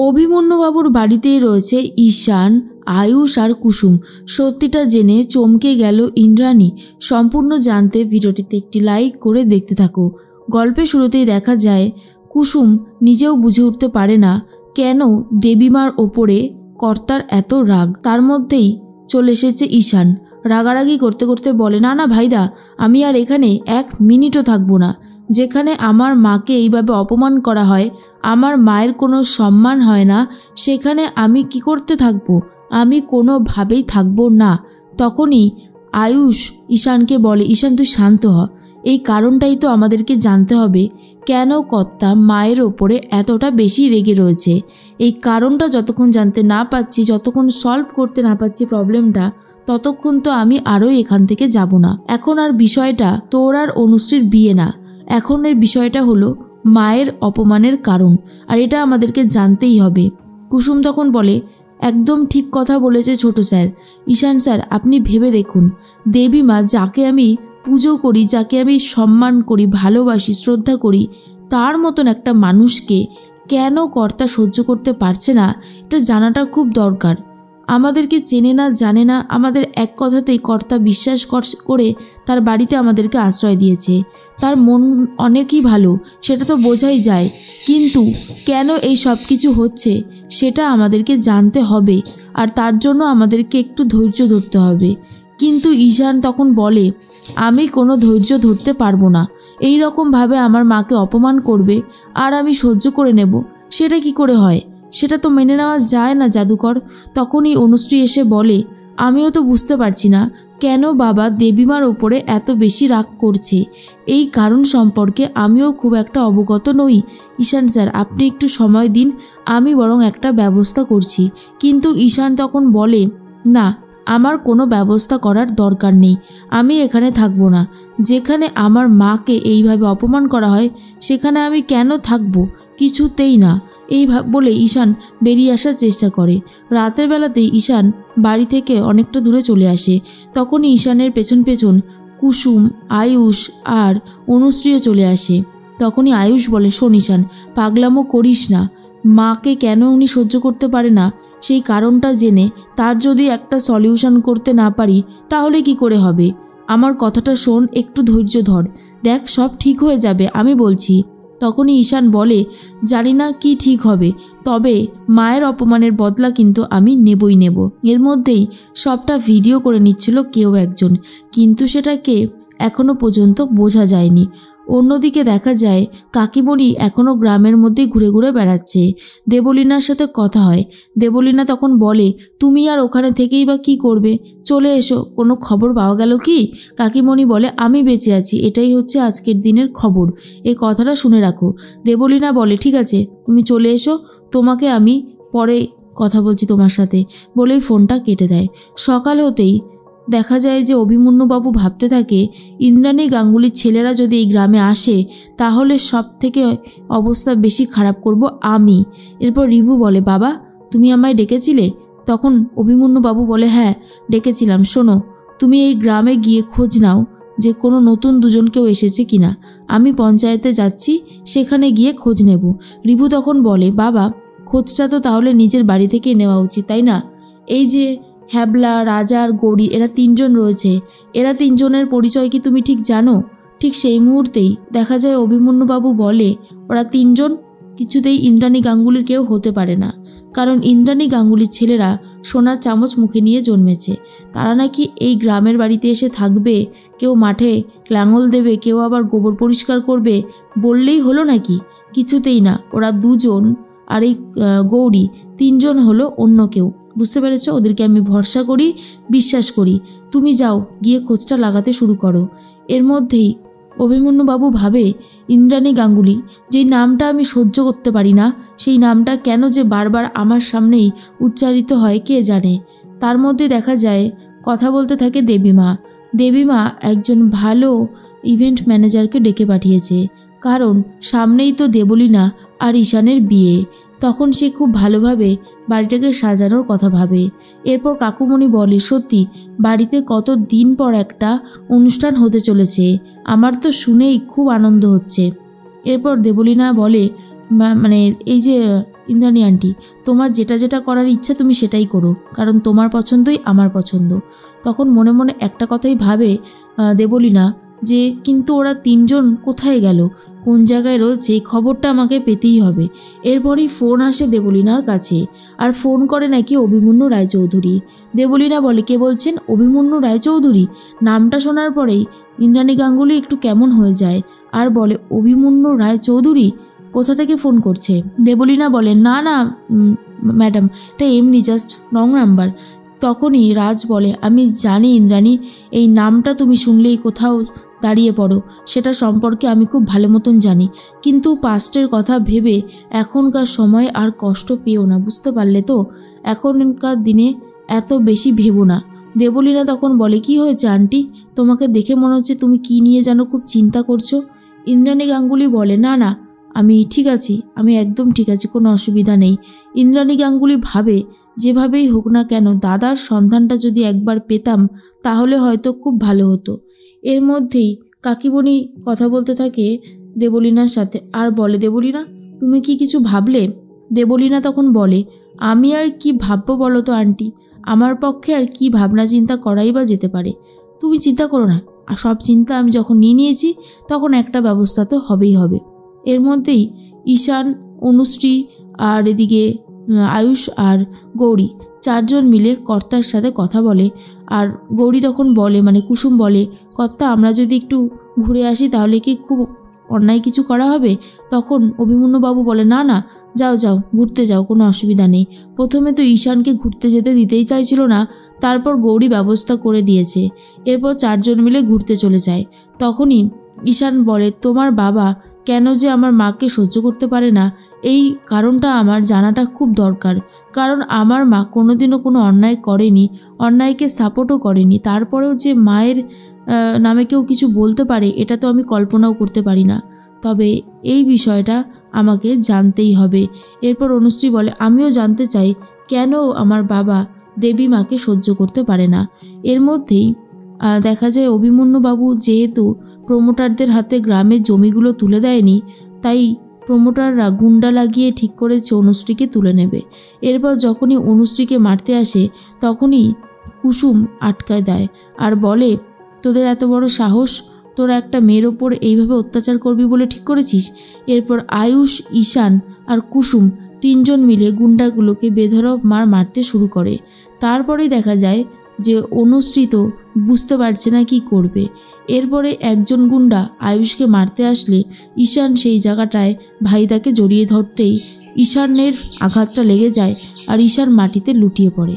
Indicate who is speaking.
Speaker 1: অভিমন্যুবাবুর বাড়িতেই রয়েছে ঈশান, আয়ুষ আর কুসুম। সত্যিটা জেনে চমকে গেল ইন্দ্রাণী। সম্পূর্ণ জানতে ভিডিওটিতে একটি লাইক করে দেখতে থাকো। গল্পের শুরুতেই দেখা যায় কুসুম নিজেও বুঝে উঠতে পারে না কেন দেবীমার ওপরে কর্তার এত রাগ। তার মধ্যেই চলে এসেছে ঈশান। রাগারাগি করতে করতে বলে, না না ভাইদা, আমি আর এখানে 1 মিনিটও থাকবো না। যেখানে আমার মাকে এইভাবে অপমান করা হয়, আমার মায়ের কোনো সম্মান হয় না, সেখানে আমি কি করতে থাকবো? আমি কোনোভাবেই থাকবো না। তখনই আয়ুষ ঈশানকে বলে, ঈশান তুই শান্ত হ, এই কারণটাই তো আমাদেরকে জানতে হবে, কেন কর্তা মায়ের ওপরে এতটা বেশি রেগে রয়েছে। এই কারণটা যতক্ষণ জানতে না পাচ্ছি, যতক্ষণ সলভ করতে না পাচ্ছি প্রবলেমটা, ততক্ষণ তো আমি আরও এখান থেকে যাব না। এখন আর বিষয়টা তোর আর অনুশ্রীর বিয়ে না, এখন এর বিষয়টা হলো মায়ের অপমানের কারণ, আর এটা আমাদেরকে জানতেই হবে। কুসুম তখন বলে, একদম ঠিক কথা বলেছে ছোট স্যার। ঈশান স্যার, আপনি ভেবে দেখুন, দেবী মা যাকে আমি পুজো করি, যাকে আমি সম্মান করি, ভালোবাসি, শ্রদ্ধা করি, তার মতন একটা মানুষকে কেন কর্তা সহ্য করতে পারছে না, এটা জানাটা খুব দরকার। আমাদেরকে চেনে না, জানে না, আমাদের এক কথাতেই কর্তা বিশ্বাস করে তার বাড়িতে আমাদেরকে আশ্রয় দিয়েছে। তার মন অনেকই ভালো, সেটা তো বোঝাই যায়, কিন্তু কেন এই সব কিছু হচ্ছে সেটা আমাদেরকে জানতে হবে, আর তার জন্য আমাদেরকে একটু ধৈর্য ধরতে হবে। কিন্তু ঈশান তখন বলে, আমি কোনো ধৈর্য ধরতে পারবো না। এই রকমভাবে আমার মাকে অপমান করবে আর আমি সহ্য করে নেব, সেটা কি করে হয়? সেটা তো মেনে নেওয়া যায় না জাদুকর। তখনই অনুশ্রী এসে বলে, আমিও তো বুঝতে পারছি না কেন বাবা দেবীমার ওপরে এত বেশি রাগ করছে। এই কারণ সম্পর্কে আমিও খুব একটা অবগত নই। ঈশান স্যার, আপনি একটু সময় দিন, আমি বরং একটা ব্যবস্থা করছি। কিন্তু ঈশান তখন বলে, না, আমার কোনো ব্যবস্থা করার দরকার নেই, আমি এখানে থাকবো না। যেখানে আমার মাকে এইভাবে অপমান করা হয় সেখানে আমি কেন থাকবো? কিছুতেই না। এই বলে ঈশান বেরিয়ে আসার চেষ্টা করে। রাতের বেলাতেই ঈশান বাড়ি থেকে অনেকটা দূরে চলে আসে। তখনই ঈশানের পেছন পেছন কুসুম, আয়ুষ আর অনুশ্রীও চলে আসে। তখনই আয়ুষ বলে, শোন ঈশান, পাগলামো করিস না। মাকে কেন উনি সহ্য করতে পারে না সেই কারণটা জেনে তার যদি একটা সলিউশন করতে না পারি তাহলে কি করে হবে? আমার কথাটা শোন, একটু ধৈর্য ধর, দেখ সব ঠিক হয়ে যাবে, আমি বলছি। তখনই ঈশান বলে, জানি না কি ঠিক হবে, তবে মায়ের অপমানের বদলা কিন্তু আমি নেবই নেব। এর মধ্যেই সবটা ভিডিও করে নিচ্ছিল কেউ একজন, কিন্তু সেটাকে এখনো পর্যন্ত বোঝা যায়নি। অন্যদিকে দেখা যায় কাকিমণি এখনও গ্রামের মধ্যেই ঘুরে ঘুরে বেড়াচ্ছে। দেবলীনার সাথে কথা হয়। দেবলীনা তখন বলে, তুমি আর ওখানে থেকেই বা কী করবে, চলে এসো, কোনো খবর পাওয়া গেল কি? কাকিমণি বলে, আমি বেঁচে আছি, এটাই হচ্ছে আজকের দিনের খবর, এই কথাটা শুনে রাখো। দেবলীনা বলে, ঠিক আছে, তুমি চলে এসো, তোমাকে আমি পরে কথা বলছি তোমার সাথে, বলেই ফোনটা কেটে দেয়। সকাল হতেই দেখা যায় যে অভিমন্যুবাবু ভাবতে থাকে, ইন্দ্রাণী গাঙ্গুলির ছেলেরা যদি এই গ্রামে আসে তাহলে সব থেকে অবস্থা বেশি খারাপ করব আমি। এরপর রিভু বলে, বাবা তুমি আমায় ডেকেছিলে? তখন অভিমন্যুবাবু বলে, হ্যাঁ ডেকেছিলাম। শোনো, তুমি এই গ্রামে গিয়ে খোঁজ নাও যে কোনো নতুন দুজন কেউ এসেছে কিনা। আমি পঞ্চায়েতে যাচ্ছি, সেখানে গিয়ে খোঁজ নেব। রিভু তখন বলে, বাবা খোঁজটা তো তাহলে নিজের বাড়ি থেকে নেওয়া উচিত, তাই না? এই যে হ্যাবলা, রাজা আর গৌরী, এরা 3 জন রয়েছে, এরা 3 জনের পরিচয় কি তুমি ঠিক জানো? ঠিক সেই মুহূর্তেই দেখা যায় অভিমন্যুবাবু বলে, ওরা 3 জন কিছুতেই ইন্দ্রাণী গাঙ্গুলির কেউ হতে পারে না, কারণ ইন্দ্রাণী গাঙ্গুলির ছেলেরা সোনার চামচ মুখে নিয়ে জন্মেছে। তারা নাকি এই গ্রামের বাড়িতে এসে থাকবে, কেউ মাঠে লাঙল দেবে, কেউ আবার গোবর পরিষ্কার করবে, বললেই হলো নাকি? কিছুতেই না। ওরা 2 জন আর এই গৌরী 3 জন হলো অন্য কেউ। বুঝতে পেরেছ? ওদেরকে আমি ভরসা করি, বিশ্বাস করি। তুমি যাও, গিয়ে খোঁজটা লাগাতে শুরু করো। এর মধ্যেই অভিমন্যুবাবু ভাবে, ইন্দ্রাণী গাঙ্গুলি, যেই নামটা আমি সহ্য করতে পারি না, সেই নামটা কেন যে বারবার আমার সামনেই উচ্চারিত হয় কে জানে। তার মধ্যে দেখা যায় কথা বলতে থাকে দেবীমা। দেবীমা একজন ভালো ইভেন্ট ম্যানেজারকে ডেকে পাঠিয়েছে, কারণ সামনেই তো দেবলীনা আর ঈশানের বিয়ে। তখন সে খুব ভালোভাবে বাড়িটাকে সাজানোর কথা ভাবে। এরপর কাকুমণি বলে, সত্যি বাড়িতে কত দিন পর একটা অনুষ্ঠান হতে চলেছে, আমার তো শুনেই খুব আনন্দ হচ্ছে। এরপর দেবলীনা বলে, মানে এই যে ইন্দ্রাণী আন্টি, তোমার যেটা যেটা করার ইচ্ছা তুমি সেটাই করো, কারণ তোমার পছন্দই আমার পছন্দ। তখন মনে মনে একটা কথাই ভাবে দেবলীনা যে কিন্তু ওরা তিনজন কোথায় গেল, কোন জায়গায় রয়েছে, খবরটা আমাকে পেতেই হবে। এরপরই ফোন আসে দেবলীনার কাছে, আর ফোন করে নাকি অভিমন্যু রায়চৌধুরী। দেবলীনা বলে, কে বলছেন? অভিমন্যু রায়চৌধুরী। নামটা শোনার পরেই ইন্দ্রাণী গাঙ্গুলি একটু কেমন হয়ে যায় আর বলে, অভিমন্যু রায়চৌধুরী কোথা থেকে ফোন করছে? দেবলীনা বলে, না না ম্যাডাম, এটা এমনি জাস্ট রং নাম্বার। তখনই রাজ বলে, আমি জানি ইন্দ্রাণী, এই নামটা তুমি শুনলেই কোথাও দাঁড়িয়ে পড়ো, সেটা সম্পর্কে আমি খুব ভালো মতন জানি, কিন্তু পাস্টের কথা ভেবে এখনকার সময় আর কষ্ট পেও না, বুঝতে পারলে তো? এখনকার দিনে এত বেশি ভেবো না। দেবলীনা তখন বলে, কি হয়েছে আন্টি? তোমাকে দেখে মনে হচ্ছে তুমি কি নিয়ে যেন খুব চিন্তা করছো। ইন্দ্রাণী গাঙ্গুলি বলে, না না, আমি ঠিক আছি, আমি একদম ঠিক আছি, কোনো অসুবিধা নেই। ইন্দ্রাণী গাঙ্গুলি ভাবে, যেভাবেই হোক না কেন দাদার সন্ধানটা যদি একবার পেতাম তাহলে হয়তো খুব ভালো হতো। এর মধ্যেই কাকিমণি কথা বলতে থাকে দেবলীনার সাথে, আর বলে, দেবলীনা তুমি কি কিছু ভাবলে? দেবলীনা তখন বলে, আমি আর কি ভাববো বলো তো আন্টি, আমার পক্ষে আর কি ভাবনা চিন্তা করাই বা যেতে পারে। তুমি চিন্তা করো না, আর সব চিন্তা আমি যখন নিয়েছি তখন একটা ব্যবস্থা তো হবেই হবে। এর মধ্যেই ঈশান, অনুশ্রী আর এদিকে আয়ুষ আর গৌরী চারজন মিলে কর্তার সাথে কথা বলে। আর গৌরী তখন বলে, মানে কুসুম বলে, কর্তা আমরা যদি একটু ঘুরে আসি তাহলে কি খুব অন্যায় কিছু করা হবে? তখন অভিমন্যুবাবু বলে, না না, যাও যাও, ঘুরতে যাও, কোনো অসুবিধা নেই। প্রথমে তো ঈশানকে ঘুরতে যেতে দিতেই চাইছিল না, তারপর গৌরী ব্যবস্থা করে দিয়েছে। এরপর চারজন মিলে ঘুরতে চলে যায়। তখনই ঈশান বলে, তোমার বাবা কেন যে আমার মাকে সহ্য করতে পারে না, এই কারণটা আমার জানাটা খুব দরকার। কারণ আমার মা কোনোদিনও কোনো অন্যায় করেনি, অন্যায়কে সাপোর্টও করেনি, তারপরেও যে মায়ের নামে কেউ কিছু বলতে পারে এটা তো আমি কল্পনাও করতে পারি না। তবে এই বিষয়টা আমাকে জানতেই হবে। এরপর অনুশ্রী বলে, আমিও জানতে চাই কেন আমার বাবা দেবী মাকে সহ্য করতে পারে না। এর মধ্যেই দেখা যায় অভিমন্যুবাবু যেহেতু প্রমোটারদের হাতে গ্রামের জমিগুলো তুলে দেয়নি, তাই প্রমোটাররা গুন্ডা লাগিয়ে ঠিক করেছে অনুশ্রীকে তুলে নেবে। এরপর যখনই অনুশ্রীকে মারতে আসে তখনই কুসুম আটকায় দেয় আর বলে, তোদের এত বড় সাহস, তোরা একটা মেয়ের ওপর এইভাবে অত্যাচার করবি বলে ঠিক করেছিস? এরপর আয়ুষ, ঈশান আর কুসুম তিনজন মিলে গুন্ডাগুলোকে বেধড়ক মারতে শুরু করে। তারপরেই দেখা যায় যে অনুশ্রী তো বুঝতে পারছে না কি করবে। এরপরে একজন গুন্ডা আয়ুষকে মারতে আসলে ঈশান সেই জায়গাটায় ভাইদাকে জড়িয়ে ধরতেই ঈশানের আঘাতটা লেগে যায় আর ঈশান মাটিতে লুটিয়ে পড়ে।